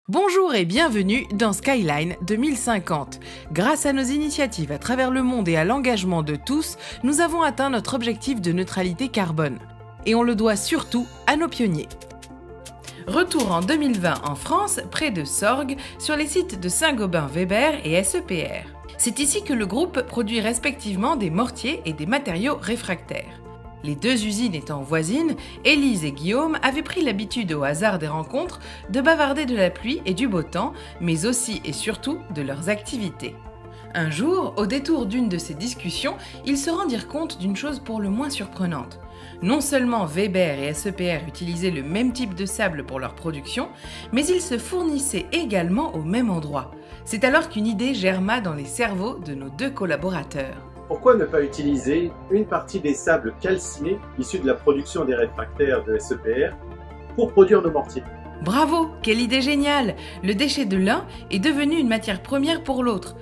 Bonjour et bienvenue dans Skyline 2050. Grâce à nos initiatives à travers le monde et à l'engagement de tous, nous avons atteint notre objectif de neutralité carbone. Et on le doit surtout à nos pionniers. Retour en 2020 en France, près de Sorgues, sur les sites de Saint-Gobain-Weber et SEPR. C'est ici que le groupe produit respectivement des mortiers et des matériaux réfractaires. Les deux usines étant voisines, Élise et Guillaume avaient pris l'habitude au hasard des rencontres de bavarder de la pluie et du beau temps, mais aussi et surtout de leurs activités. Un jour, au détour d'une de ces discussions, ils se rendirent compte d'une chose pour le moins surprenante. Non seulement Weber et SEPR utilisaient le même type de sable pour leur production, mais ils se fournissaient également au même endroit. C'est alors qu'une idée germa dans les cerveaux de nos deux collaborateurs. Pourquoi ne pas utiliser une partie des sables calcinés issus de la production des réfractaires de SEPR pour produire nos mortiers? Bravo, quelle idée géniale! Le déchet de l'un est devenu une matière première pour l'autre.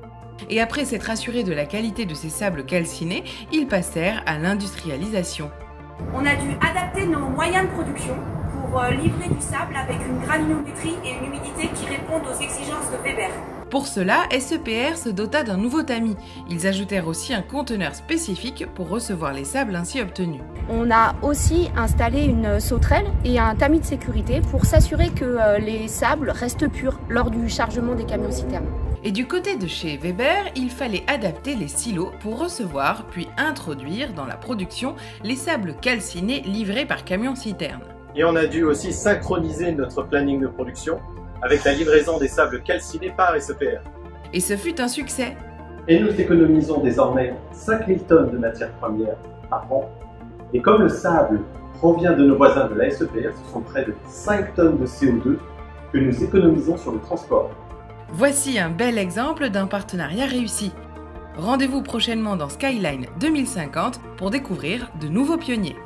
Et après s'être assuré de la qualité de ces sables calcinés, ils passèrent à l'industrialisation. On a dû adapter nos moyens de production pour livrer du sable avec une granulométrie et une humidité qui répondent aux exigences de Weber. Pour cela, SEPR se dota d'un nouveau tamis. Ils ajoutèrent aussi un conteneur spécifique pour recevoir les sables ainsi obtenus. On a aussi installé une sauterelle et un tamis de sécurité pour s'assurer que les sables restent purs lors du chargement des camions-citernes. Et du côté de chez Weber, il fallait adapter les silos pour recevoir puis introduire dans la production les sables calcinés livrés par camion-citerne. Et on a dû aussi synchroniser notre planning de production avec la livraison des sables calcinés par SEPR. Et ce fut un succès. Et nous économisons désormais 5000 tonnes de matières premières par an. Et comme le sable provient de nos voisins de la SEPR, ce sont près de 5 tonnes de CO2 que nous économisons sur le transport. Voici un bel exemple d'un partenariat réussi. Rendez-vous prochainement dans Skyline 2050 pour découvrir de nouveaux pionniers.